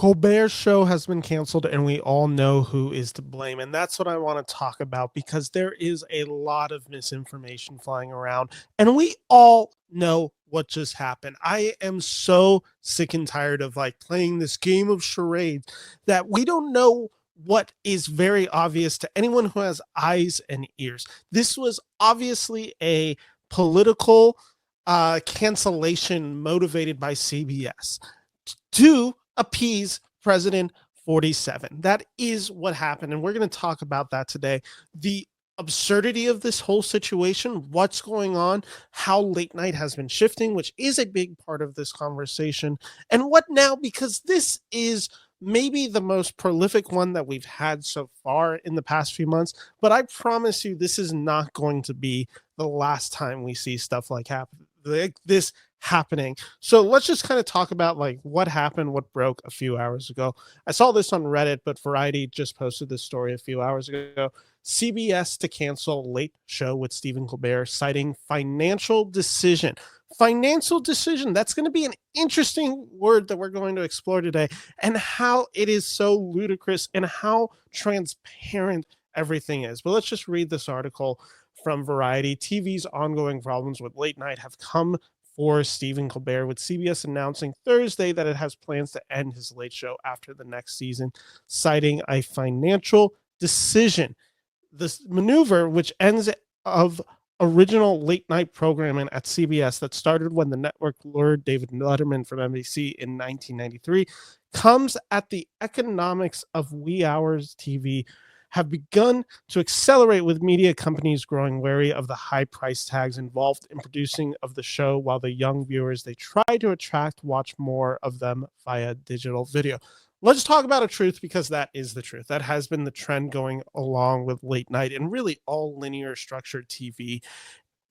Colbert's show has been canceled, and we all know who is to blame. And that's what I want to talk about because there is a lot of misinformation flying around, and we all know what just happened. I am so sick and tired of like playing this game of charades that we don't know what is very obvious to anyone who has eyes and ears. This was obviously a political cancellation motivated by CBS to appease President 47. That is what happened. And we're going to talk about that today. The absurdity of this whole situation, what's going on, how late night has been shifting, which is a big part of this conversation, and what now, because this is maybe the most prolific one that we've had so far in the past few months. But I promise you, this is not going to be the last time we see stuff like this happening. So let's just kind of talk about like what happened, what broke a few hours ago. I saw this on Reddit, but Variety just posted this story a few hours ago. CBS to cancel late show with Stephen Colbert, citing financial decision. Financial decision. That's going to be an interesting word that we're going to explore today, and how it is so ludicrous and how transparent everything is. But let's just read this article from Variety. TV's ongoing problems with late night have come for Stephen Colbert, with CBS announcing Thursday that it has plans to end his late show after the next season, citing a financial decision. This maneuver, which ends of original late night programming at CBS that started when the network lured David Letterman from NBC in 1993, comes at the economics of wee hours TV have begun to accelerate, with media companies growing wary of the high price tags involved in producing of the show, while the young viewers they try to attract watch more of them via digital video. Let's talk about a truth, because that is the truth. That has been the trend going along with late night and really all linear structured TV.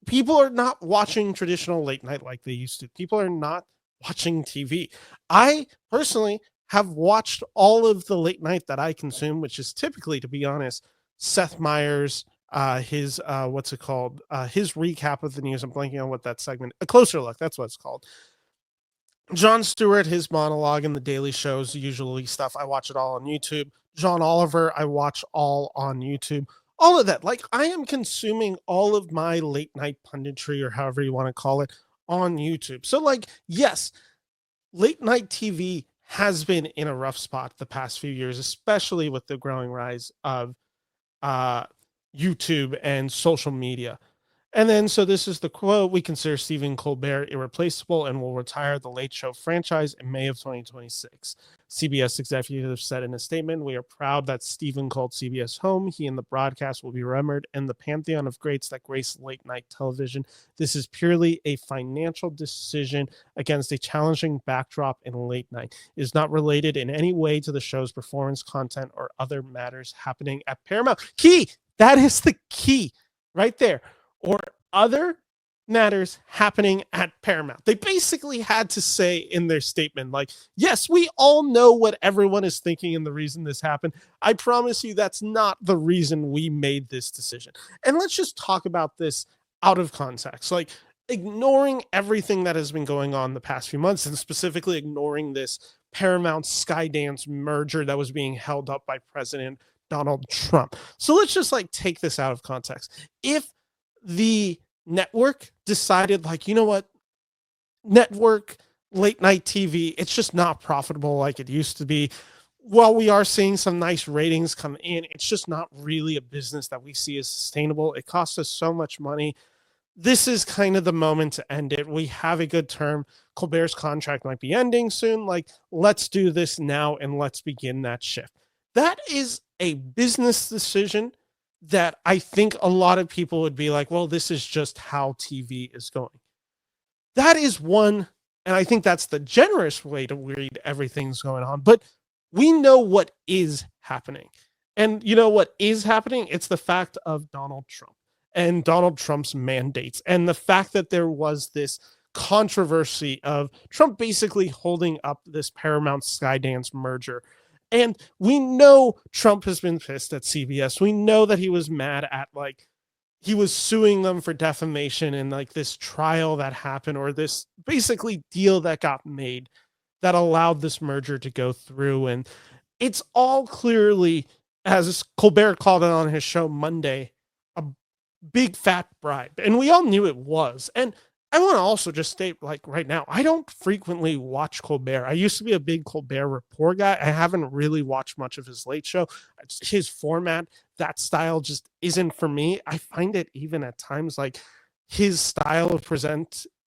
People are not watching traditional late night like they used to. People are not watching TV. I personally have watched all of the late night that I consume, which is typically, to be honest, Seth Meyers, his what's it called? His recap of the news. I'm blanking on what that segment. A Closer Look. That's what it's called. Jon Stewart, his monologue in the Daily Show's usually stuff. I watch it all on YouTube. John Oliver, I watch all on YouTube. All of that. Like, I am consuming all of my late night punditry, or however you want to call it, on YouTube. So, like, yes, late night TV has been in a rough spot the past few years, especially with the growing rise of YouTube and social media. And then, so this is the quote: "We consider Stephen Colbert irreplaceable and will retire the Late Show franchise in May of 2026. CBS executives said in a statement, "We are proud that Stephen called CBS home. He and the broadcast will be remembered in the pantheon of greats that grace late night television. This is purely a financial decision against a challenging backdrop in late night. It is not related in any way to the show's performance, content, or other matters happening at Paramount." Key! That is the key right there. Or other matters happening at Paramount. They basically had to say in their statement, like, yes, we all know what everyone is thinking and the reason this happened. I promise you that's not the reason we made this decision. And let's just talk about this out of context, like ignoring everything that has been going on the past few months, and specifically ignoring this Paramount Skydance merger that was being held up by President Donald Trump. So let's just like take this out of context. If the network decided, like, you know what, network late night TV, it's just not profitable like it used to be. While we are seeing some nice ratings come in, it's just not really a business that we see as sustainable. It costs us so much money. This is kind of the moment to end it. We have a good term. Colbert's contract might be ending soon. Like, let's do this now and let's begin that shift. That is a business decision that I think a lot of people would be like, well, this is just how TV is going. That is one, and I think that's the generous way to read everything's going on. But we know what is happening. And you know what is happening? It's the fact of Donald Trump and Donald Trump's mandates, and the fact that there was this controversy of Trump basically holding up this Paramount Skydance merger. And we know Trump has been pissed at CBS. We know that he was mad at, like, he was suing them for defamation and like this trial that happened, or this basically deal that got made that allowed this merger to go through. And it's all clearly, as Colbert called it on his show Monday, a big fat bribe. And we all knew it was. And I want to also just state, like right now, I don't frequently watch Colbert. I used to be a big Colbert Report guy. I haven't really watched much of his late show. His format, that style just isn't for me. I find it even at times like his style of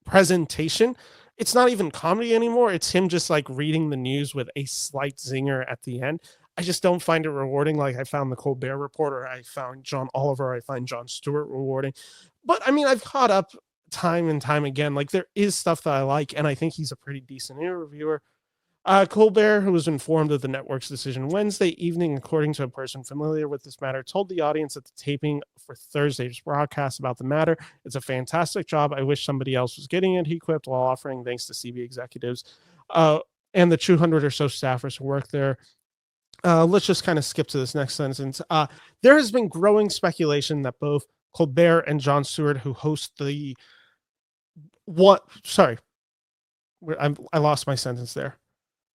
presentation, it's not even comedy anymore. It's him just like reading the news with a slight zinger at the end. I just don't find it rewarding like I found the Colbert Report, or I found John Oliver, I find Jon Stewart rewarding. But I mean, I've caught up time and time again. Like there is stuff that I like, and I think he's a pretty decent interviewer. Colbert, who was informed of the network's decision Wednesday evening, according to a person familiar with this matter, told the audience at the taping for Thursday's broadcast about the matter. It's a fantastic job. I wish somebody else was getting it, he quipped, while offering thanks to CB executives and the 200 or so staffers who work there. Let's just kind of skip to this next sentence. There has been growing speculation that both Colbert and Jon Stewart, who host the I lost my sentence there.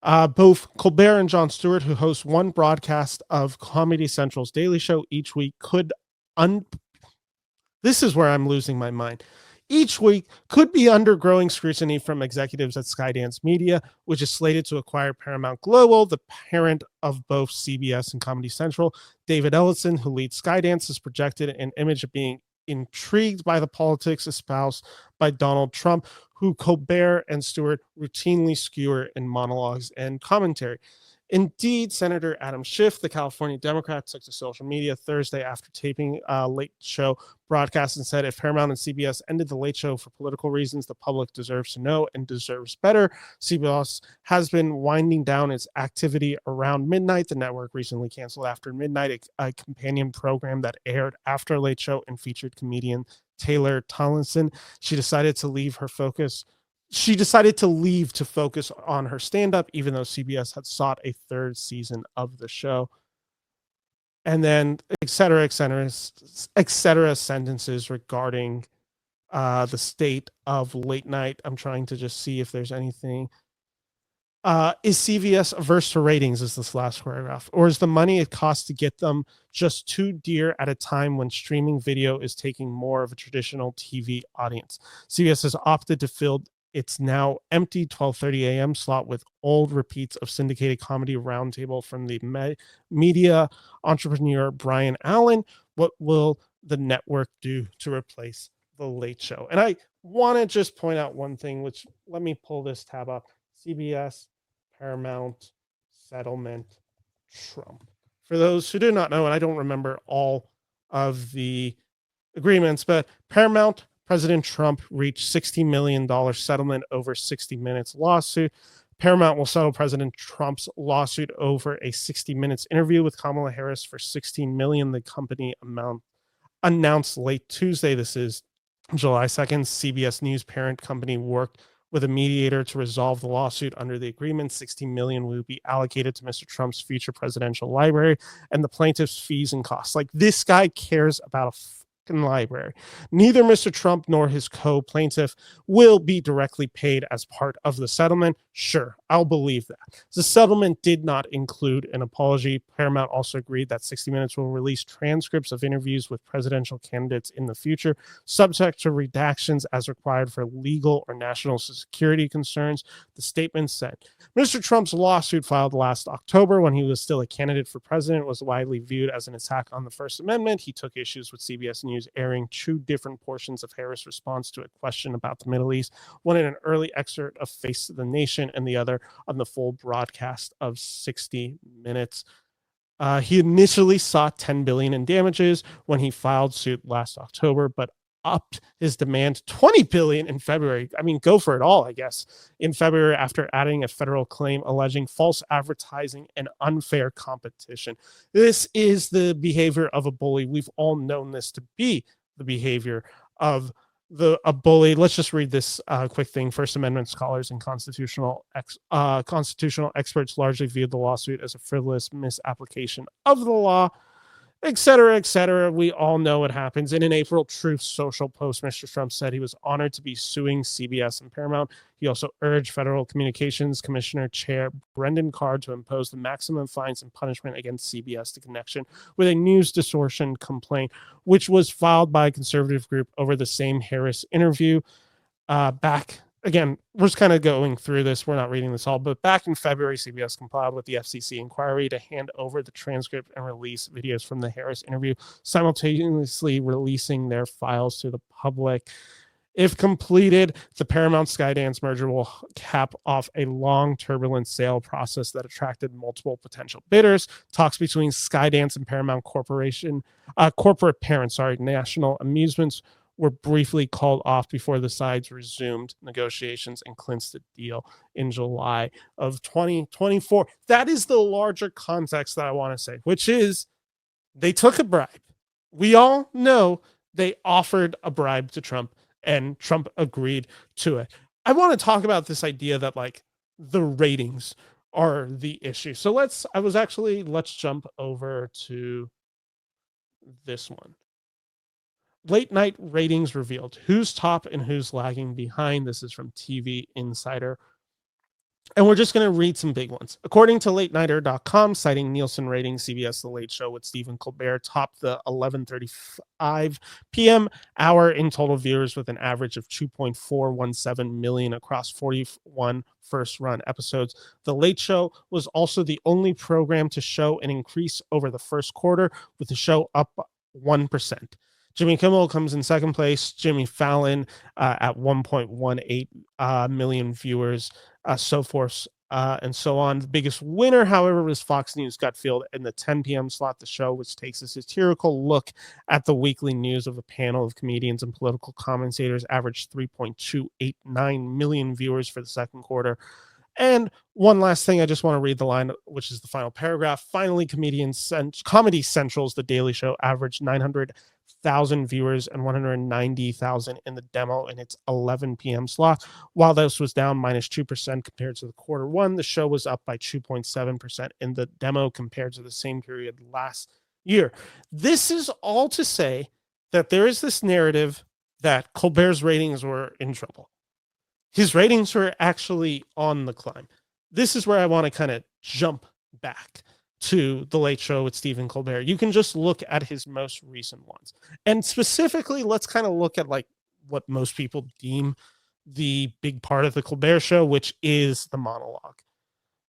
Both Colbert and Jon Stewart, who host one broadcast of Comedy Central's Daily Show each week, this is where I'm losing my mind. Each week could be under growing scrutiny from executives at Skydance Media, which is slated to acquire Paramount Global, the parent of both CBS and Comedy Central. David Ellison, who leads Skydance, has projected an image of being intrigued by the politics espoused by Donald Trump, who Colbert and Stewart routinely skewer in monologues and commentary. Indeed, Senator Adam Schiff, the California Democrat, took to social media Thursday after taping Late Show broadcast and said, if Paramount and CBS ended the Late Show for political reasons, the public deserves to know and deserves better. CBS has been winding down its activity around midnight. The network recently canceled After Midnight, a companion program that aired after Late Show and featured comedian Taylor Tomlinson. She decided to leave to focus on her stand-up, even though CBS had sought a third season of the show. And then et cetera, sentences regarding the state of late night. I'm trying to just see if there's anything. Is CBS averse to ratings, is this last paragraph, or is the money it costs to get them just too dear at a time when streaming video is taking more of a traditional TV audience? CBS has opted to fill its now empty 12:30 a.m. slot with old repeats of syndicated comedy roundtable from the media entrepreneur Brian Allen. What will the network do to replace the Late Show? And I want to just point out one thing, which let me pull this tab up. CBS, Paramount, settlement, Trump. For those who do not know, and I don't remember all of the agreements, but Paramount, President Trump reached $60 million settlement over 60 Minutes lawsuit. Paramount will settle President Trump's lawsuit over a 60 Minutes interview with Kamala Harris for $16 million. The company announced late Tuesday. This is July 2nd. CBS News parent company worked with a mediator to resolve the lawsuit. Under the agreement, $16 million will be allocated to Mr. Trump's future presidential library and the plaintiff's fees and costs. Like, this guy cares about a library. Neither Mr. Trump nor his co-plaintiff will be directly paid as part of the settlement. Sure, I'll believe that. The settlement did not include an apology. Paramount also agreed that 60 Minutes will release transcripts of interviews with presidential candidates in the future, subject to redactions as required for legal or national security concerns. The statement said, Mr. Trump's lawsuit filed last October when he was still a candidate for president was widely viewed as an attack on the First Amendment. He took issues with CBS News airing two different portions of Harris' response to a question about the Middle East, one in an early excerpt of Face of the Nation and the other on the full broadcast of 60 Minutes. He initially sought $10 billion in damages when he filed suit last October, but upped his demand $20 billion in February. I mean, go for it all, I guess. In February, after adding a federal claim alleging false advertising and unfair competition. This is the behavior of a bully. We've all known this to be the behavior of a bully. Let's just read this quick thing. First Amendment scholars and constitutional experts largely viewed the lawsuit as a frivolous misapplication of the law. et cetera, et cetera. We all know what happens. In an April Truth Social post, Mr. Trump said he was honored to be suing CBS and Paramount. He also urged Federal Communications Commissioner Chair Brendan Carr to impose the maximum fines and punishment against CBS in connection with a news distortion complaint, which was filed by a conservative group over the same Harris interview back. Again, we're just kind of going through this. We're not reading this all, but back in February, CBS complied with the FCC inquiry to hand over the transcript and release videos from the Harris interview, simultaneously releasing their files to the public. If completed, the Paramount Skydance merger will cap off a long, turbulent sale process that attracted multiple potential bidders. Talks between Skydance and Paramount corporate parents, National Amusements, were briefly called off before the sides resumed negotiations and clinched the deal in July of 2024. That is the larger context that I want to say, which is they took a bribe. We all know they offered a bribe to Trump and Trump agreed to it. I want to talk about this idea that like the ratings are the issue. So let's jump over to this one. Late night ratings revealed. Who's top and who's lagging behind? This is from TV Insider. And we're just going to read some big ones. According to LateNighter.com, citing Nielsen ratings, CBS The Late Show with Stephen Colbert topped the 11:35 p.m. hour in total viewers with an average of 2.417 million across 41 first-run episodes. The Late Show was also the only program to show an increase over the first quarter, with the show up 1%. Jimmy Kimmel comes in second place. Jimmy Fallon at 1.18 million viewers, so forth and so on. The biggest winner, however, was Fox News Gutfield in the 10 p.m. slot. The show, which takes a satirical look at the weekly news of a panel of comedians and political commentators, averaged 3.289 million viewers for the second quarter. And one last thing, I just want to read the line, which is the final paragraph. Finally, Comedy Central's The Daily Show averaged 900,000 viewers and 190,000 in the demo in its 11 p.m. slot. While this was down -2% compared to the quarter one, the show was up by 2.7% in the demo compared to the same period last year. This is all to say that there is this narrative that Colbert's ratings were in trouble. His ratings were actually on the climb. This is where I want to kind of jump back to The Late Show with Stephen Colbert. You can just look at his most recent ones. And specifically, let's kind of look at like what most people deem the big part of the Colbert Show, which is the monologue.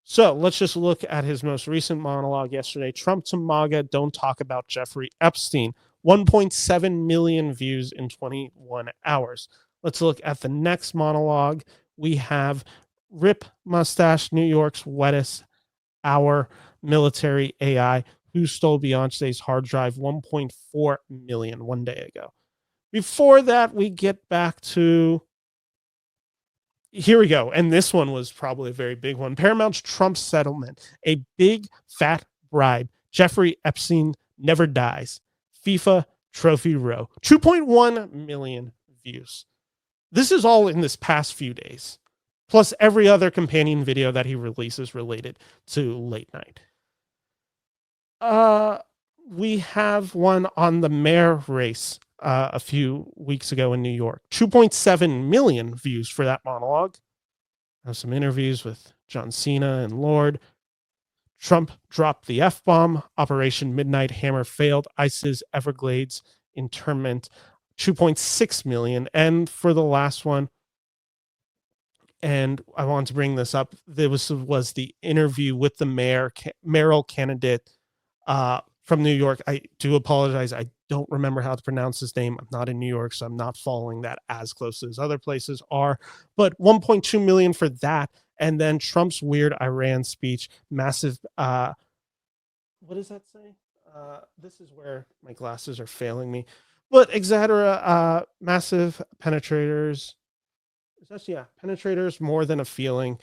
So let's just look at his most recent monologue yesterday. Trump to MAGA, don't talk about Jeffrey Epstein. 1.7 million views in 21 hours. Let's look at the next monologue. We have Rip Mustache, New York's wettest hour, military AI, who stole Beyonce's hard drive, 1.4 million one day ago. Before that, we get back to, here we go. And this one was probably a very big one. Paramount's Trump settlement, a big fat bribe. Jeffrey Epstein never dies. FIFA trophy row, 2.1 million views. This is all in this past few days, plus every other companion video that he releases related to late night. We have one on the mayor race a few weeks ago in New York. 2.7 million views for that monologue. I have some interviews with John Cena and Lord. Trump dropped the F-bomb. Operation Midnight Hammer failed. ISIS Everglades internment. 2.6 million. And for the last one, and I want to bring this up, there was the interview with the mayoral candidate from New York. I do apologize. I don't remember how to pronounce his name. I'm not in New York, so I'm not following that as close as other places are. But 1.2 million for that. And then Trump's weird Iran speech, massive. What does that say? This is where my glasses are failing me. But etc. Massive penetrators. Penetrators, more than a feeling.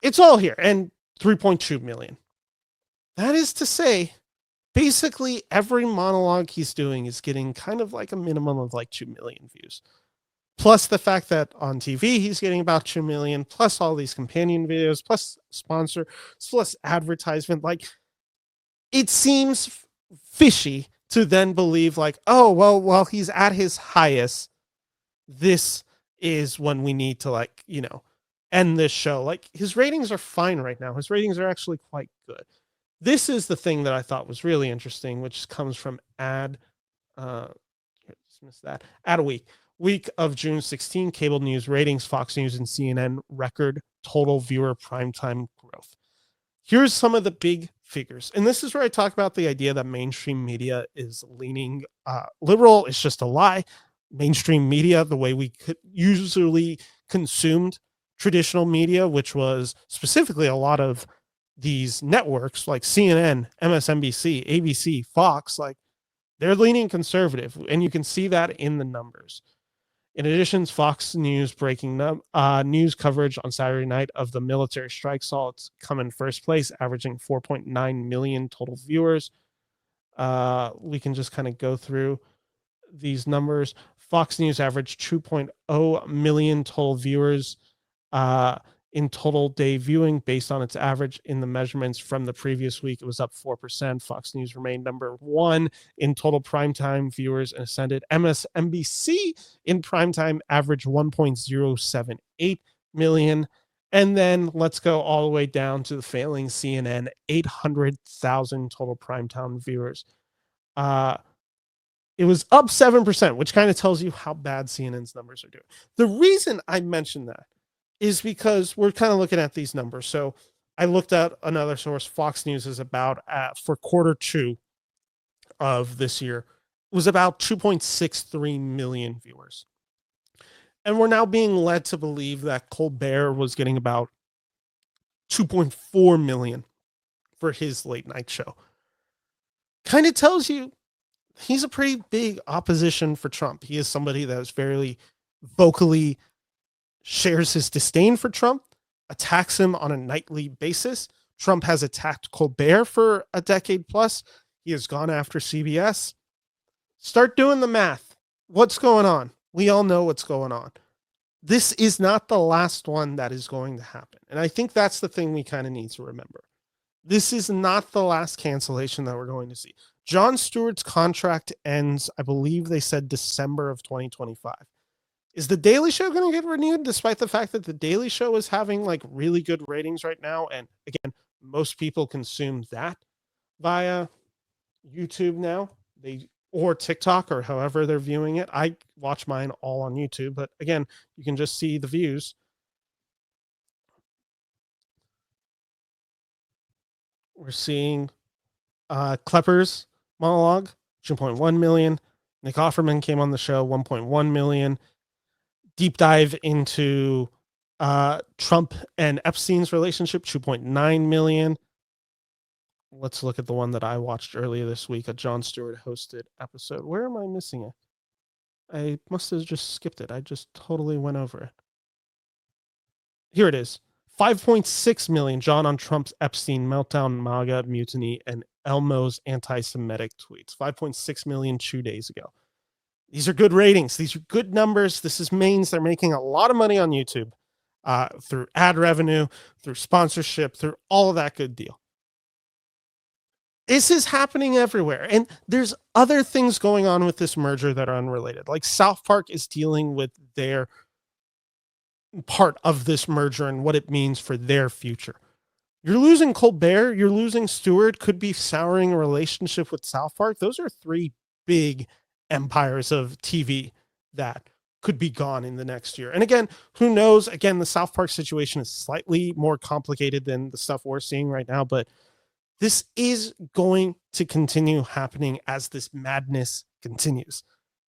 It's all here. And 3.2 million. That is to say, basically every monologue he's doing is getting kind of like a minimum of like 2 million views. Plus the fact that on TV he's getting about 2 million, plus all these companion videos, plus sponsor, plus advertisement. Like, it seems fishy to then believe like, oh, well, while he's at his highest, this is when we need to, like, end this show. Like, his ratings are fine right now. His ratings are actually quite good. This is the thing that I thought was really interesting, which comes from uh dismiss that. Ad a week of June 16, cable news ratings, Fox News and CNN record total viewer primetime growth. Here's some of the big figures. And this is where I talk about the idea that mainstream media is leaning liberal. It's just a lie. Mainstream media, the way we usually consumed traditional media, which was specifically a lot of these networks like CNN, MSNBC, ABC, Fox, like, they're leaning conservative, and you can see that in the numbers. In addition, Fox News breaking news coverage on Saturday night of the military strike saw it come in first place, averaging 4.9 million total viewers. We can just kind of go through these numbers. Fox News averaged 2.0 million total viewers in total day viewing based on its average in the measurements from the previous week. It was up 4%. Fox News remained number one in total primetime viewers and ascended. MSNBC in primetime averaged 1.078 million. And then let's go all the way down to the failing CNN, 800,000 total primetime viewers. It was up 7%, which kind of tells you how bad CNN's numbers are doing. The reason I mentioned that is because we're kind of looking at these numbers. So I looked at another source. Fox News is about for Q2 of this year, it was about 2.63 million viewers. And we're now being led to believe that Colbert was getting about 2.4 million for his late night show. Kind of tells you he's a pretty big opposition for Trump. He is somebody that is very vocally shares his disdain for Trump, attacks him on a nightly basis. Trump has attacked Colbert for a decade plus. He has gone after CBS. Start doing the math. What's going on? We all know what's going on. This is not the last one that is going to happen. And I think that's the thing we kind of need to remember. This is not the last cancellation that we're going to see. Jon Stewart's contract ends, I believe they said December of 2025. Is the Daily Show going to get renewed despite the fact that the Daily Show is having like really good ratings right now? And again, most people consume that via YouTube now, or TikTok, or however they're viewing it. I watch mine all on YouTube, but again, you can just see the views. We're seeing Klepper's monologue, 2.1 million. Nick Offerman came on the show, 1.1 million. Deep dive into Trump and Epstein's relationship, 2.9 million. Let's look at the one that I watched earlier this week, a Jon Stewart hosted episode. Where am I missing it? I must have just skipped it. I just totally went over it. Here it is. 5.6 million, John on Trump's Epstein meltdown, MAGA mutiny, and Elmo's anti-Semitic tweets. 5.6 million 2 days ago. These are good ratings. These are good numbers. This means they're making a lot of money on YouTube through ad revenue, through sponsorship, through all of that good deal. This is happening everywhere. And there's other things going on with this merger that are unrelated. Like South Park is dealing with their part of this merger and what it means for their future. You're losing Colbert, you're losing Stewart, could be souring a relationship with South Park. Those are three big empires of TV that could be gone in the next year. And again, who knows? Again, the South Park situation is slightly more complicated than the stuff we're seeing right now, but this is going to continue happening as this madness continues.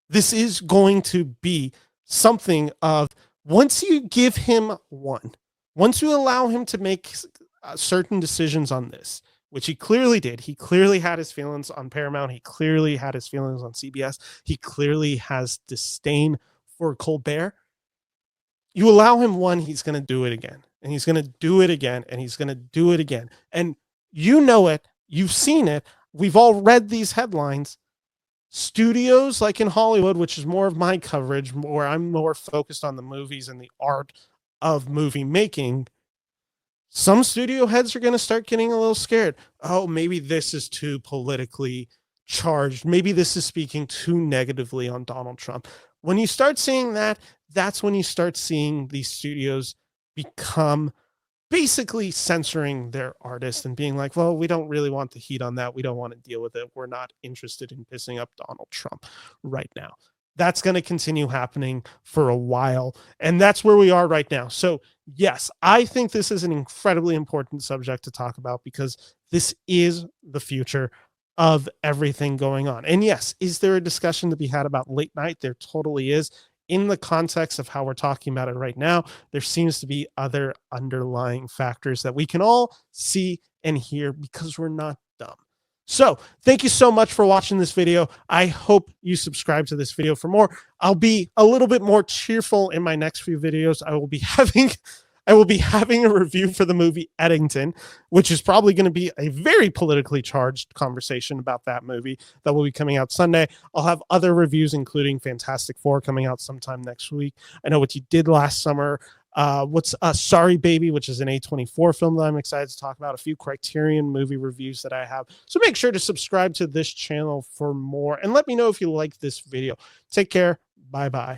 This is going to be something of, once you give him one, once you allow him to make certain decisions on this, which he clearly did. He clearly had his feelings on Paramount. He clearly had his feelings on CBS. He clearly has disdain for Colbert. You allow him one, he's going to do it again. And he's going to do it again. And he's going to do it again. And you know it. You've seen it. We've all read these headlines. Studios like in Hollywood, which is more of my coverage, where I'm more focused on the movies and the art of movie making, some studio heads are going to start getting a little scared. Oh, maybe this is too politically charged. Maybe this is speaking too negatively on Donald Trump. When you start seeing that, that's when you start seeing these studios become basically censoring their artists and being like, well, we don't really want the heat on that. We don't want to deal with it. We're not interested in pissing up Donald Trump right now. That's going to continue happening for a while. And that's where we are right now. So, yes, I think this is an incredibly important subject to talk about because this is the future of everything going on. And yes, is there a discussion to be had about late night? There totally is. In the context of how we're talking about it right now, there seems to be other underlying factors that we can all see and hear because we're not dumb. So thank you so much for watching this video. I hope you subscribe to this video for more. I'll be a little bit more cheerful in my next few videos. I will be having a review for the movie Eddington, which is probably going to be a very politically charged conversation about that movie that will be coming out Sunday. I'll have other reviews, including Fantastic Four, coming out sometime next week. I Know What You Did Last Summer. What's Sorry Baby, which is an A24 film that I'm excited to talk about, a few Criterion movie reviews that I have. So make sure to subscribe to this channel for more and let me know if you like this video. Take care. Bye-bye.